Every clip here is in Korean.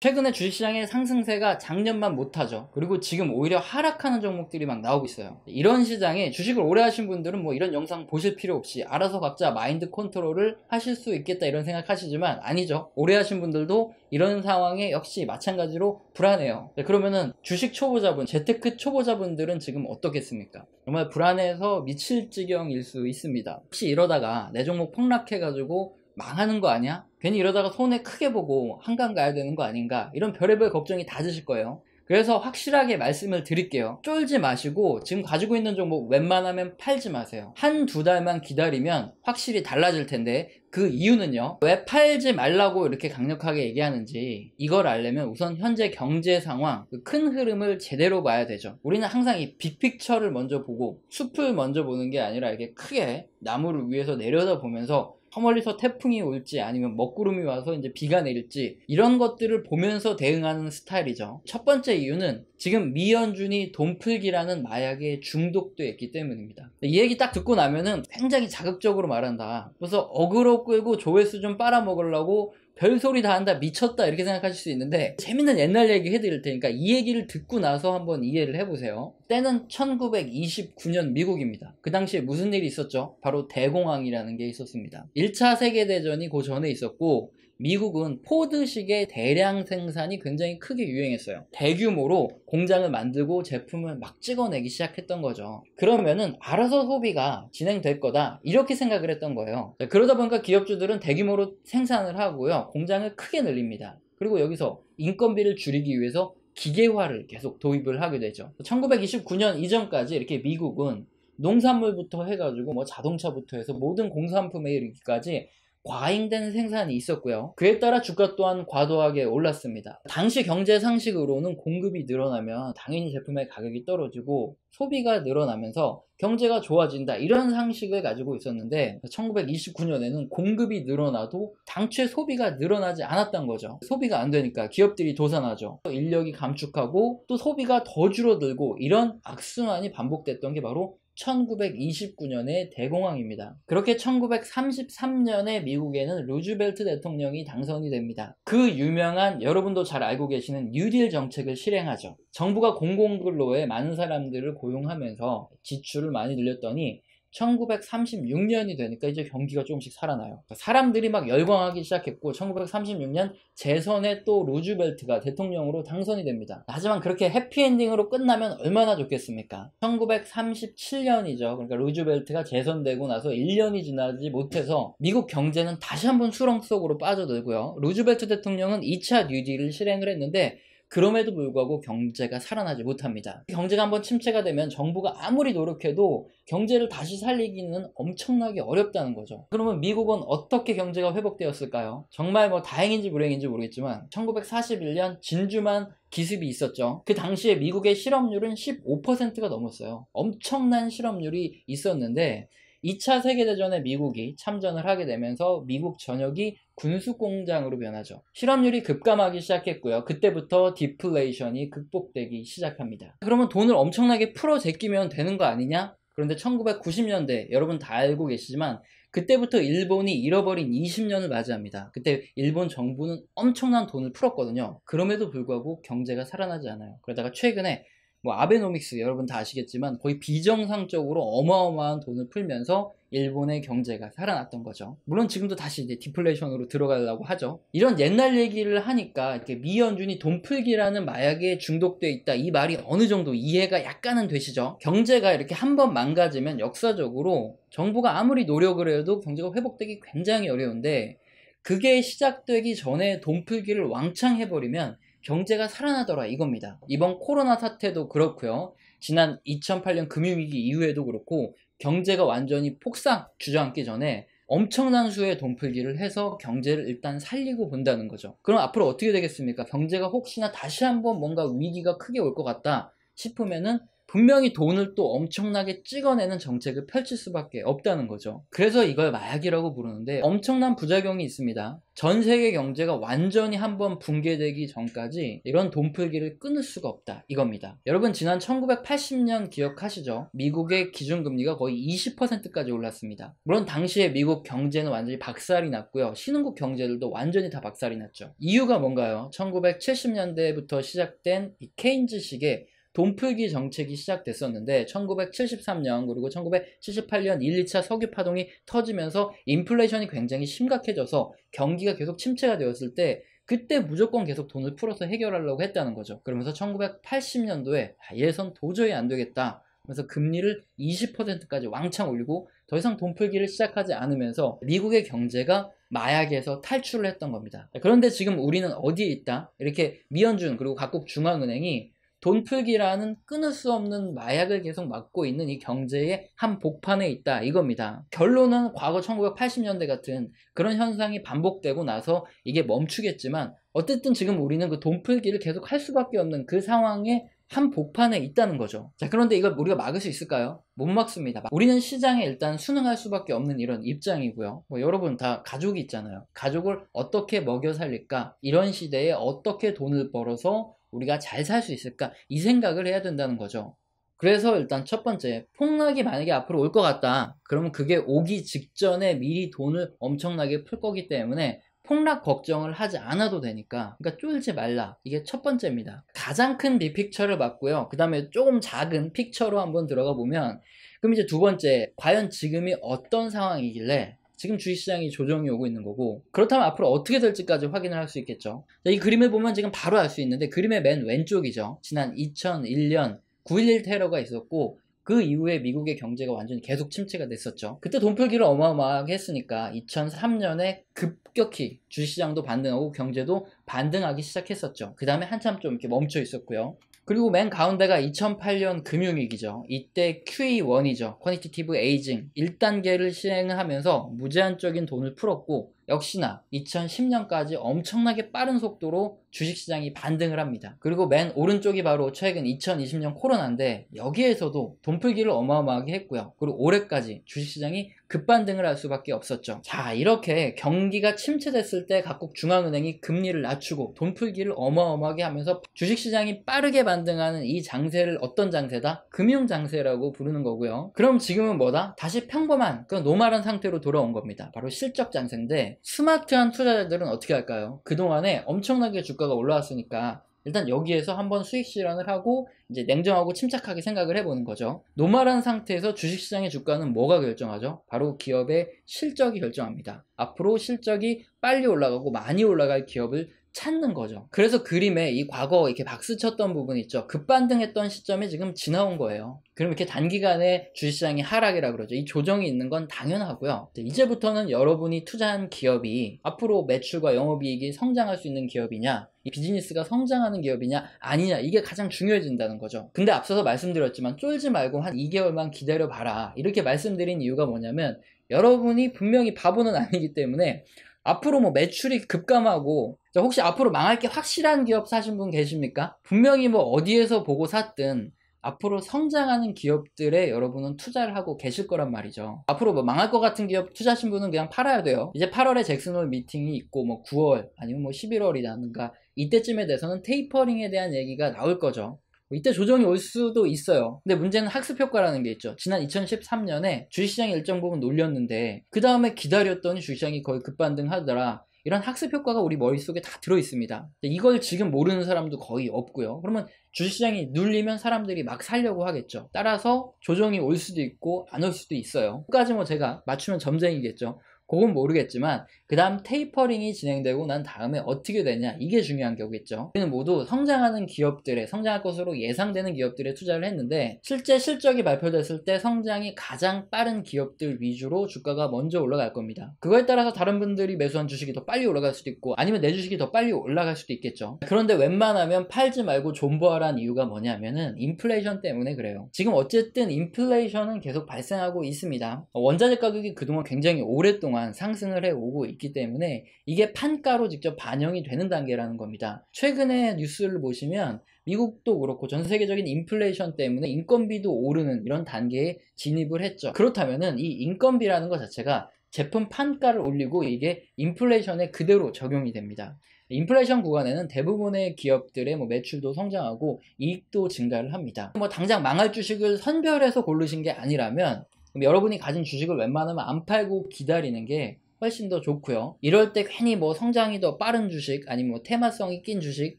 최근에 주식시장의 상승세가 작년만 못하죠. 그리고 지금 오히려 하락하는 종목들이 막 나오고 있어요. 이런 시장에 주식을 오래 하신 분들은 뭐 이런 영상 보실 필요 없이 알아서 각자 마인드 컨트롤을 하실 수 있겠다 이런 생각하시지만 아니죠. 오래 하신 분들도 이런 상황에 역시 마찬가지로 불안해요. 그러면은 주식 초보자분, 재테크 초보자분들은 지금 어떻겠습니까? 정말 불안해서 미칠 지경일 수 있습니다. 혹시 이러다가 내 종목 폭락해가지고 망하는 거 아니야? 괜히 이러다가 손해 크게 보고 한강 가야 되는 거 아닌가? 이런 별의별 걱정이 다 드실 거예요. 그래서 확실하게 말씀을 드릴게요. 쫄지 마시고 지금 가지고 있는 종목 웬만하면 팔지 마세요. 한두 달만 기다리면 확실히 달라질 텐데 그 이유는요, 왜 팔지 말라고 이렇게 강력하게 얘기하는지 이걸 알려면 우선 현재 경제 상황, 그 큰 흐름을 제대로 봐야 되죠. 우리는 항상 이 빅픽처를 먼저 보고 숲을 먼저 보는 게 아니라 이렇게 크게 나무를 위에서 내려다 보면서 저 멀리서 태풍이 올지 아니면 먹구름이 와서 이제 비가 내릴지 이런 것들을 보면서 대응하는 스타일이죠. 첫 번째 이유는 지금 미연준이 돈풀기라는 마약에 중독돼 있기 때문입니다. 이 얘기 딱 듣고 나면은 굉장히 자극적으로 말한다. 그래서 어그로 끌고 조회수 좀 빨아먹으려고 별소리 다 한다, 미쳤다 이렇게 생각하실 수 있는데 재밌는 옛날 얘기 해드릴 테니까 이 얘기를 듣고 나서 한번 이해를 해보세요. 때는 1929년 미국입니다. 그 당시에 무슨 일이 있었죠? 바로 대공황이라는 게 있었습니다. 1차 세계대전이 그 전에 있었고 미국은 포드식의 대량 생산이 굉장히 크게 유행했어요. 대규모로 공장을 만들고 제품을 막 찍어내기 시작했던 거죠. 그러면은 알아서 소비가 진행될 거다 이렇게 생각을 했던 거예요. 그러다 보니까 기업주들은 대규모로 생산을 하고요, 공장을 크게 늘립니다. 그리고 여기서 인건비를 줄이기 위해서 기계화를 계속 도입을 하게 되죠. 1929년 이전까지 이렇게 미국은 농산물부터 해가지고 뭐 자동차부터 해서 모든 공산품에 이르기까지 과잉된 생산이 있었고요. 그에 따라 주가 또한 과도하게 올랐습니다. 당시 경제 상식으로는 공급이 늘어나면 당연히 제품의 가격이 떨어지고 소비가 늘어나면서 경제가 좋아진다 이런 상식을 가지고 있었는데 1929년에는 공급이 늘어나도 당초에 소비가 늘어나지 않았던 거죠. 소비가 안 되니까 기업들이 도산하죠. 인력이 감축하고 또 소비가 더 줄어들고 이런 악순환이 반복됐던 게 바로 1929년의 대공황입니다. 그렇게 1933년에 미국에는 루즈벨트 대통령이 당선이 됩니다. 그 유명한, 여러분도 잘 알고 계시는 뉴딜 정책을 실행하죠. 정부가 공공근로에 많은 사람들을 고용하면서 지출을 많이 늘렸더니 1936년이 되니까 이제 경기가 조금씩 살아나요. 사람들이 막 열광하기 시작했고 1936년 재선에 또 루즈벨트가 대통령으로 당선이 됩니다. 하지만 그렇게 해피엔딩으로 끝나면 얼마나 좋겠습니까? 1937년이죠. 그러니까 루즈벨트가 재선되고 나서 1년이 지나지 못해서 미국 경제는 다시 한번 수렁 속으로 빠져들고요. 루즈벨트 대통령은 2차 뉴딜을 실행을 했는데 그럼에도 불구하고 경제가 살아나지 못합니다. 경제가 한번 침체가 되면 정부가 아무리 노력해도 경제를 다시 살리기는 엄청나게 어렵다는 거죠. 그러면 미국은 어떻게 경제가 회복되었을까요? 정말 뭐 다행인지 불행인지 모르겠지만 1941년 진주만 기습이 있었죠. 그 당시에 미국의 실업률은 15%가 넘었어요. 엄청난 실업률이 있었는데 2차 세계대전에 미국이 참전을 하게 되면서 미국 전역이 군수공장으로 변하죠. 실업률이 급감하기 시작했고요. 그때부터 디플레이션이 극복되기 시작합니다. 그러면 돈을 엄청나게 풀어 제끼면 되는 거 아니냐? 그런데 1990년대 여러분 다 알고 계시지만 그때부터 일본이 잃어버린 20년을 맞이합니다. 그때 일본 정부는 엄청난 돈을 풀었거든요. 그럼에도 불구하고 경제가 살아나지 않아요. 그러다가 최근에 뭐 아베노믹스 여러분 다 아시겠지만 거의 비정상적으로 어마어마한 돈을 풀면서 일본의 경제가 살아났던 거죠. 물론 지금도 다시 이제 디플레이션으로 들어가려고 하죠. 이런 옛날 얘기를 하니까 이렇게 미연준이 돈풀기라는 마약에 중독돼 있다 이 말이 어느 정도 이해가 약간은 되시죠? 경제가 이렇게 한번 망가지면 역사적으로 정부가 아무리 노력을 해도 경제가 회복되기 굉장히 어려운데 그게 시작되기 전에 돈풀기를 왕창 해버리면 경제가 살아나더라 이겁니다. 이번 코로나 사태도 그렇고요. 지난 2008년 금융위기 이후에도 그렇고 경제가 완전히 폭삭 주저앉기 전에 엄청난 수의 돈풀기를 해서 경제를 일단 살리고 본다는 거죠. 그럼 앞으로 어떻게 되겠습니까? 경제가 혹시나 다시 한번 뭔가 위기가 크게 올 것 같다 싶으면은 분명히 돈을 또 엄청나게 찍어내는 정책을 펼칠 수밖에 없다는 거죠. 그래서 이걸 마약이라고 부르는데 엄청난 부작용이 있습니다. 전 세계 경제가 완전히 한번 붕괴되기 전까지 이런 돈풀기를 끊을 수가 없다 이겁니다. 여러분 지난 1980년 기억하시죠? 미국의 기준금리가 거의 20%까지 올랐습니다. 물론 당시에 미국 경제는 완전히 박살이 났고요. 신흥국 경제들도 완전히 다 박살이 났죠. 이유가 뭔가요? 1970년대부터 시작된 이 케인즈식의 돈풀기 정책이 시작됐었는데 1973년 그리고 1978년 1, 2차 석유 파동이 터지면서 인플레이션이 굉장히 심각해져서 경기가 계속 침체가 되었을 때 그때 무조건 계속 돈을 풀어서 해결하려고 했다는 거죠. 그러면서 1980년도에 얘선 도저히 안 되겠다. 그래서 금리를 20%까지 왕창 올리고 더 이상 돈풀기를 시작하지 않으면서 미국의 경제가 마약에서 탈출을 했던 겁니다. 그런데 지금 우리는 어디에 있다? 이렇게 미연준 그리고 각국 중앙은행이 돈풀기라는 끊을 수 없는 마약을 계속 막고 있는 이 경제의 한 복판에 있다 이겁니다. 결론은 과거 1980년대 같은 그런 현상이 반복되고 나서 이게 멈추겠지만 어쨌든 지금 우리는 그 돈풀기를 계속 할 수밖에 없는 그 상황에 한 복판에 있다는 거죠. 자, 그런데 이걸 우리가 막을 수 있을까요? 못 막습니다. 우리는 시장에 일단 순응할 수밖에 없는 이런 입장이고요. 여러분 다 가족이 있잖아요. 가족을 어떻게 먹여 살릴까? 이런 시대에 어떻게 돈을 벌어서 우리가 잘 살 수 있을까? 이 생각을 해야 된다는 거죠. 그래서 일단 첫 번째, 폭락이 만약에 앞으로 올 것 같다. 그러면 그게 오기 직전에 미리 돈을 엄청나게 풀 거기 때문에 폭락 걱정을 하지 않아도 되니까, 그러니까 쫄지 말라. 이게 첫 번째입니다. 가장 큰 빅픽처를 봤고요. 그 다음에 조금 작은 픽처로 한번 들어가 보면, 그럼 이제 두 번째, 과연 지금이 어떤 상황이길래 지금 주식시장이 조정이 오고 있는 거고, 그렇다면 앞으로 어떻게 될지까지 확인을 할 수 있겠죠. 자, 이 그림을 보면 지금 바로 알 수 있는데, 그림의 맨 왼쪽이죠. 지난 2001년 9.11 테러가 있었고 그 이후에 미국의 경제가 완전히 계속 침체가 됐었죠. 그때 돈풀기를 어마어마하게 했으니까 2003년에 급격히 주식시장도 반등하고 경제도 반등하기 시작했었죠. 그 다음에 한참 좀 이렇게 멈춰 있었고요. 그리고 맨 가운데가 2008년 금융위기죠. 이때 QE1이죠. 쿼니티티브 에이징 1단계를 시행하면서 무제한적인 돈을 풀었고 역시나 2010년까지 엄청나게 빠른 속도로 주식시장이 반등을 합니다. 그리고 맨 오른쪽이 바로 최근 2020년 코로나인데 여기에서도 돈풀기를 어마어마하게 했고요. 그리고 올해까지 주식시장이 급반등을 할 수밖에 없었죠. 자, 이렇게 경기가 침체됐을 때 각국 중앙은행이 금리를 낮추고 돈풀기를 어마어마하게 하면서 주식시장이 빠르게 반등하는 이 장세를 어떤 장세다? 금융장세라고 부르는 거고요. 그럼 지금은 뭐다? 다시 평범한 그 노멀한 상태로 돌아온 겁니다. 바로 실적장세인데 스마트한 투자자들은 어떻게 할까요? 그동안에 엄청나게 주가가 올라왔으니까 일단 여기에서 한번 수익 실현을 하고 이제 냉정하고 침착하게 생각을 해보는 거죠. 노멀한 상태에서 주식시장의 주가는 뭐가 결정하죠? 바로 기업의 실적이 결정합니다. 앞으로 실적이 빨리 올라가고 많이 올라갈 기업을 찾는 거죠. 그래서 그림에 이 과거 이렇게 박수 쳤던 부분 있죠. 급반등했던 시점이 지금 지나온 거예요. 그럼 이렇게 단기간에 주식시장이 하락이라 그러죠. 이 조정이 있는 건 당연하고요. 이제부터는 여러분이 투자한 기업이 앞으로 매출과 영업이익이 성장할 수 있는 기업이냐, 이 비즈니스가 성장하는 기업이냐 아니냐, 이게 가장 중요해진다는 거죠. 근데 앞서서 말씀드렸지만 쫄지 말고 한 2개월만 기다려봐라 이렇게 말씀드린 이유가 뭐냐면 여러분이 분명히 바보는 아니기 때문에 앞으로 뭐 매출이 급감하고 혹시 앞으로 망할 게 확실한 기업 사신 분 계십니까? 분명히 뭐 어디에서 보고 샀든 앞으로 성장하는 기업들에 여러분은 투자를 하고 계실 거란 말이죠. 앞으로 뭐 망할 것 같은 기업 투자하신 분은 그냥 팔아야 돼요. 이제 8월에 잭슨홀 미팅이 있고 뭐 9월 아니면 뭐 11월이라든가 이때쯤에 돼서는 테이퍼링에 대한 얘기가 나올 거죠. 이때 조정이 올 수도 있어요. 근데 문제는 학습 효과라는 게 있죠. 지난 2013년에 주식시장이 일정 부분 놀렸는데 그 다음에 기다렸더니 주식시장이 거의 급반등하더라. 이런 학습 효과가 우리 머릿속에 다 들어있습니다. 이걸 지금 모르는 사람도 거의 없고요. 그러면 주식시장이 눌리면 사람들이 막 살려고 하겠죠. 따라서 조정이 올 수도 있고 안 올 수도 있어요. 끝까지 뭐 제가 맞추면 점쟁이겠죠. 그건 모르겠지만 그 다음 테이퍼링이 진행되고 난 다음에 어떻게 되냐, 이게 중요한 거겠죠. 우리는 모두 성장하는 기업들에, 성장할 것으로 예상되는 기업들에 투자를 했는데 실제 실적이 발표됐을 때 성장이 가장 빠른 기업들 위주로 주가가 먼저 올라갈 겁니다. 그거에 따라서 다른 분들이 매수한 주식이 더 빨리 올라갈 수도 있고 아니면 내 주식이 더 빨리 올라갈 수도 있겠죠. 그런데 웬만하면 팔지 말고 존버하라는 이유가 뭐냐면은 인플레이션 때문에 그래요. 지금 어쨌든 인플레이션은 계속 발생하고 있습니다. 원자재 가격이 그동안 굉장히 오랫동안 동안 상승을 해오고 있기 때문에 이게 판가로 직접 반영이 되는 단계라는 겁니다. 최근에 뉴스를 보시면 미국도 그렇고 전 세계적인 인플레이션 때문에 인건비도 오르는 이런 단계에 진입을 했죠. 그렇다면은 이 인건비라는 것 자체가 제품 판가를 올리고 이게 인플레이션에 그대로 적용이 됩니다. 인플레이션 구간에는 대부분의 기업들의 매출도 성장하고 이익도 증가를 합니다. 당장 망할 주식을 선별해서 고르신 게 아니라면 그럼 여러분이 가진 주식을 웬만하면 안 팔고 기다리는 게 훨씬 더 좋고요. 이럴 때 괜히 성장이 더 빠른 주식 아니면 테마성이 낀 주식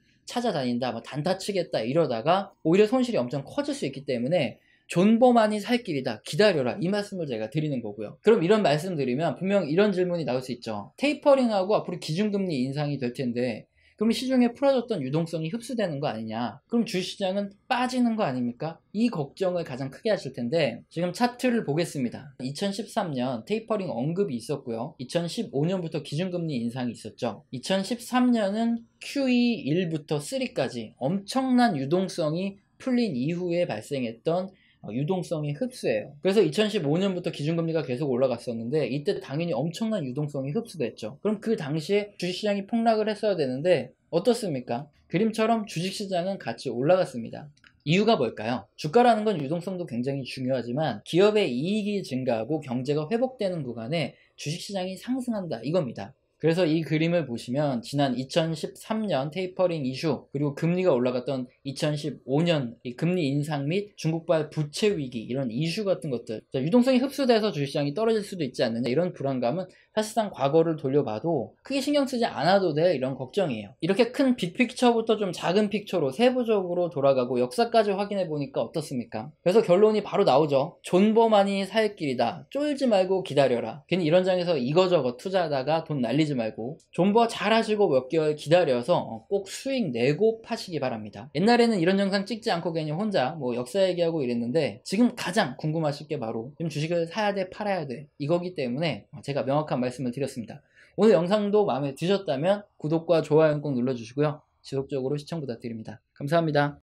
찾아다닌다, 단타 치겠다 이러다가 오히려 손실이 엄청 커질 수 있기 때문에 존버만이 살 길이다, 기다려라, 이 말씀을 제가 드리는 거고요. 그럼 이런 말씀 드리면 분명 이런 질문이 나올 수 있죠. 테이퍼링하고 앞으로 기준금리 인상이 될 텐데 그럼 시중에 풀어졌던 유동성이 흡수되는 거 아니냐, 그럼 주식시장은 빠지는 거 아닙니까? 이 걱정을 가장 크게 하실 텐데 지금 차트를 보겠습니다. 2013년 테이퍼링 언급이 있었고요. 2015년부터 기준금리 인상이 있었죠. 2013년은 QE 1부터 3까지 엄청난 유동성이 풀린 이후에 발생했던 유동성의 흡수예요. 그래서 2015년부터 기준금리가 계속 올라갔었는데 이때 당연히 엄청난 유동성이 흡수됐죠. 그럼 그 당시에 주식시장이 폭락을 했어야 되는데 어떻습니까? 그림처럼 주식시장은 같이 올라갔습니다. 이유가 뭘까요? 주가라는 건 유동성도 굉장히 중요하지만 기업의 이익이 증가하고 경제가 회복되는 구간에 주식시장이 상승한다, 이겁니다. 그래서 이 그림을 보시면 지난 2013년 테이퍼링 이슈, 그리고 금리가 올라갔던 2015년 이 금리 인상 및 중국발 부채 위기, 이런 이슈 같은 것들, 유동성이 흡수돼서 주식시장이 떨어질 수도 있지 않느냐, 이런 불안감은 사실상 과거를 돌려봐도 크게 신경 쓰지 않아도 될 이런 걱정이에요. 이렇게 큰 빅픽처부터 좀 작은 픽처로 세부적으로 돌아가고 역사까지 확인해 보니까 어떻습니까? 그래서 결론이 바로 나오죠. 존버만이 살 길이다, 쫄지 말고 기다려라. 괜히 이런 장에서 이거저거 투자하다가 돈 날리지 말고 존버 잘 하시고 몇 개월 기다려서 꼭 수익 내고 파시기 바랍니다. 옛날에는 이런 영상 찍지 않고 그냥 혼자 역사 얘기하고 이랬는데 지금 가장 궁금하실 게 바로 지금 주식을 사야 돼, 팔아야 돼, 이거기 때문에 제가 명확한 말씀을 드렸습니다. 오늘 영상도 마음에 드셨다면 구독과 좋아요 꼭 눌러주시고요. 지속적으로 시청 부탁드립니다. 감사합니다.